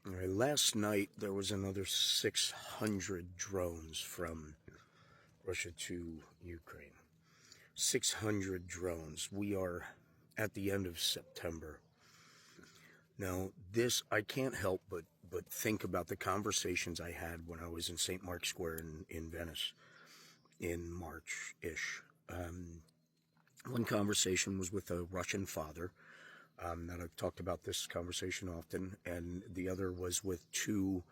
All right, last night there was another 600 drones from Russia to Ukraine. 600 drones. We are at the end of September. Now, this, I can't help but think about the conversations I had when I was in St. Mark's Square in Venice in March-ish. One conversation was with a Russian father, that I've talked about this conversation often, and the other was with two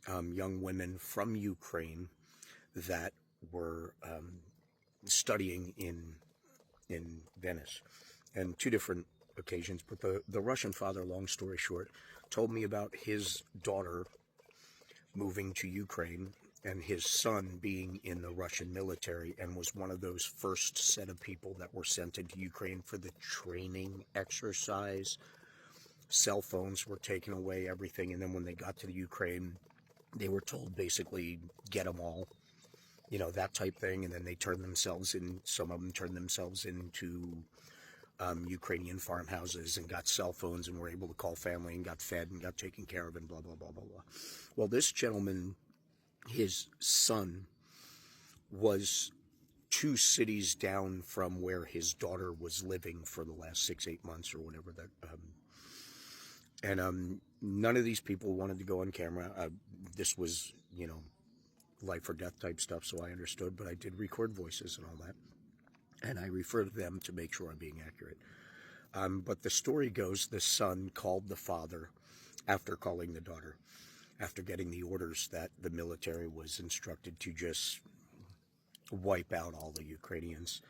young women from Ukraine that were studying in Venice, and two different occasions. But the Russian father, long story short, told me about his daughter moving to Ukraine and his son being in the Russian military and was one of those first set of people that were sent into Ukraine for the training exercise. Cell phones were taken away, everything, and then when they got to the Ukraine, they were told basically, get them all, that type thing, and then they turned themselves in, some of them turned themselves into Ukrainian farmhouses and got cell phones and were able to call family and got fed and got taken care of and blah, blah, blah, blah, blah. Well, this gentleman, his son, was 2 cities down from where his daughter was living for the last 6-8 months or whatever that, and none of these people wanted to go on camera. This was, life or death type stuff, so I understood, but I did record voices and all that, and I referred to them to make sure I'm being accurate. But the story goes, the son called the father after calling the daughter, after getting the orders that the military was instructed to just wipe out all the Ukrainians.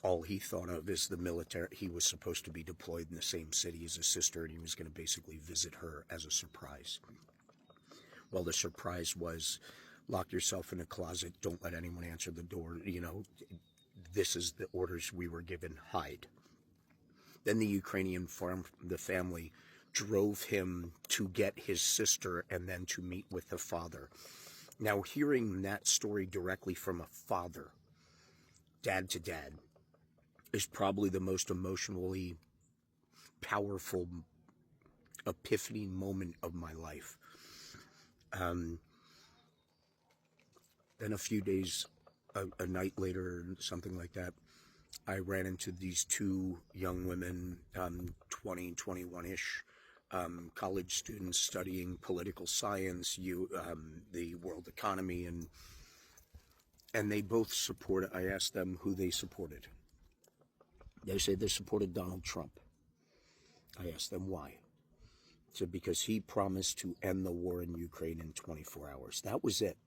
All he thought of is the military. He was supposed to be deployed in the same city as his sister, and he was going to basically visit her as a surprise. Well, the surprise was, lock yourself in a closet, don't let anyone answer the door, this is the orders we were given, hide. Then the Ukrainian the family drove him to get his sister and then to meet with the father. Now, hearing that story directly from a father, dad to dad, is probably the most emotionally powerful epiphany moment of my life. Then a few days, a night later, something like that, I ran into these two young women, 20, 21-ish, college students studying political science, the world economy, and they both supported. I asked them who they supported. They said they supported Donald Trump. I asked them why. I said because he promised to end the war in Ukraine in 24 hours. That was it.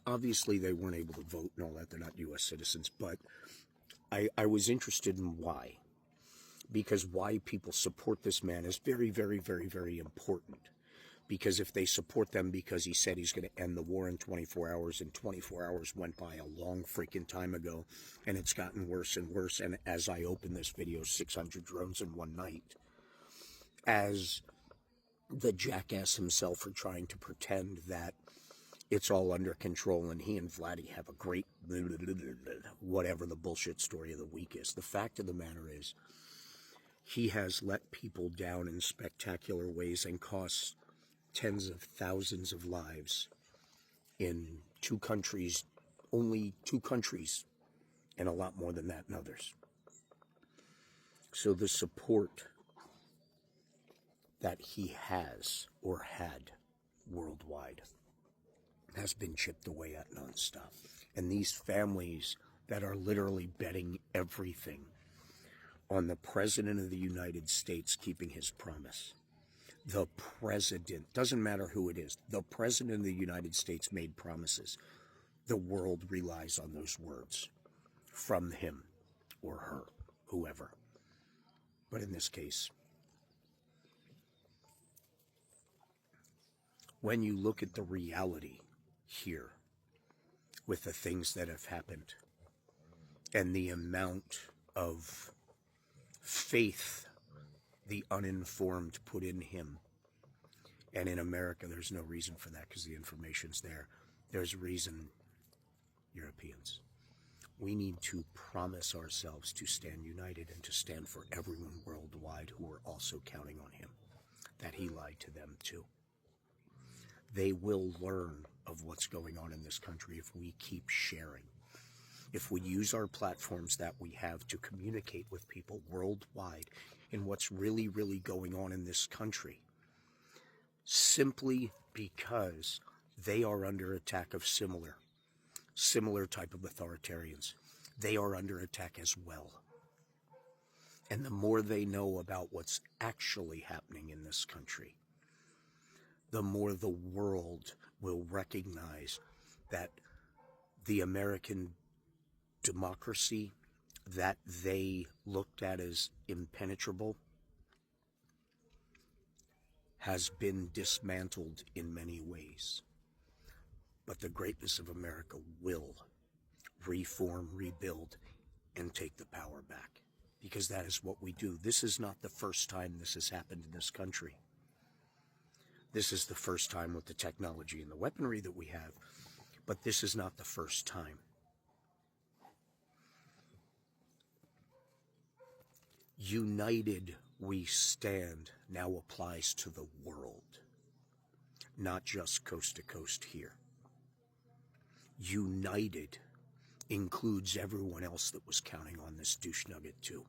Obviously, they weren't able to vote and all that. They're not U.S. citizens, but I was interested in why. Because why people support this man is very, very, very, very important. Because if they support them because he said he's going to end the war in 24 hours, and 24 hours went by a long freaking time ago, and it's gotten worse and worse, and as I open this video, 600 drones in one night, as the jackass himself are trying to pretend that it's all under control and he and Vladdy have a great whatever the bullshit story of the week is. The fact of the matter is, he has let people down in spectacular ways and cost tens of thousands of lives in 2 countries, only 2 countries, and a lot more than that in others. So the support that he has or had worldwide has been chipped away at nonstop. And these families that are literally betting everything on the President of the United States keeping his promise. The President, doesn't matter who it is, the President of the United States made promises. The world relies on those words from him or her, whoever. But in this case, when you look at the reality here with the things that have happened and the amount of faith the uninformed put in him, and in America there's no reason for that because the information's there. There's reason, Europeans. We need to promise ourselves to stand united and to stand for everyone worldwide who are also counting on him. that he lied to them too. They will learn of what's going on in this country if we keep sharing. If we use our platforms that we have to communicate with people worldwide in what's really, really going on in this country, simply because they are under attack of similar type of authoritarians. They are under attack as well. And the more they know about what's actually happening in this country, the more the world will recognize that the American democracy that they looked at as impenetrable has been dismantled in many ways. But the greatness of America will reform, rebuild, and take the power back. Because that is what we do. This is not the first time this has happened in this country. This is the first time with the technology and the weaponry that we have. But this is not the first time. United we stand now applies to the world, not just coast to coast here. United includes everyone else that was counting on this douche nugget too.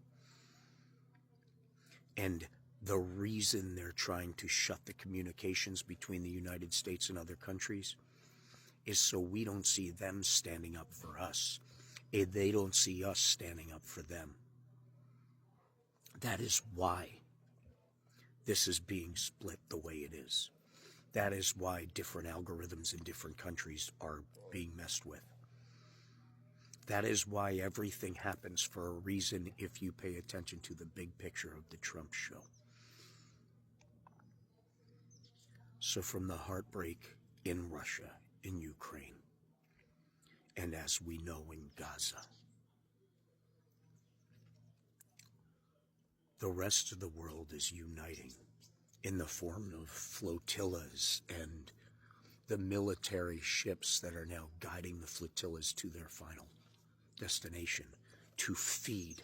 And the reason they're trying to shut the communications between the United States and other countries is so we don't see them standing up for us, and they don't see us standing up for them. That is why this is being split the way it is. That is why different algorithms in different countries are being messed with. That is why everything happens for a reason if you pay attention to the big picture of the Trump show. So from the heartbreak in Russia, in Ukraine, and as we know in Gaza, the rest of the world is uniting in the form of flotillas and the military ships that are now guiding the flotillas to their final destination to feed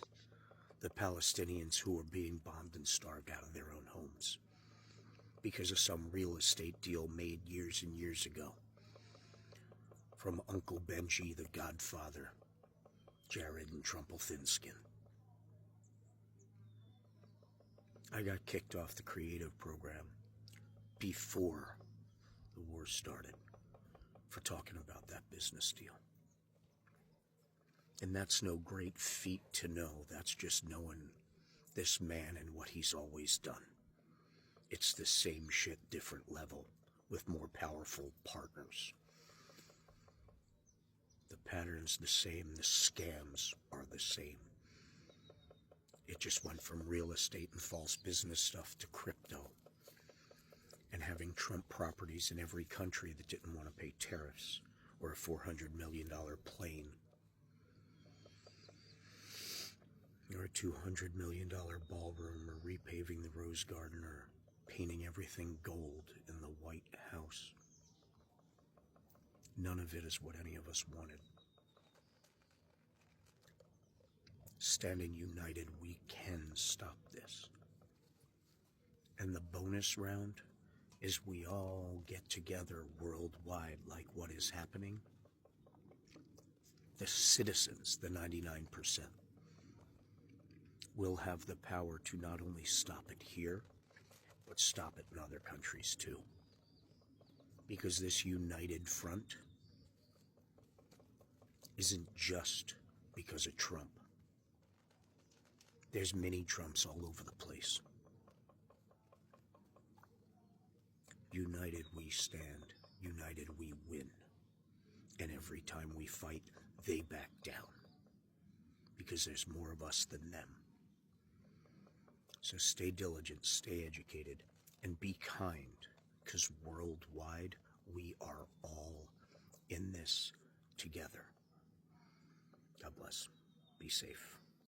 the Palestinians who are being bombed and starved out of their own homes because of some real estate deal made years and years ago from Uncle Benji, the Godfather, Jared and Trumple Thinskin. I got kicked off the creative program before the war started for talking about that business deal. And that's no great feat to know. That's just knowing this man and what he's always done. It's the same shit, different level, with more powerful partners. The pattern's the same, the scams are the same. It just went from real estate and false business stuff to crypto. And having Trump properties in every country that didn't want to pay tariffs or a $400 million plane or a $200 million ballroom or repaving the Rose Garden or painting everything gold in the White House. None of it is what any of us wanted. Standing united, we can stop this. And the bonus round is we all get together worldwide like what is happening. The citizens, the 99%, will have the power to not only stop it here, but stop it in other countries too. Because this united front isn't just because of Trump. There's many Trumps all over the place. United we stand, united we win. And every time we fight, they back down. Because there's more of us than them. So stay diligent, stay educated, and be kind. Because worldwide, we are all in this together. God bless. Be safe.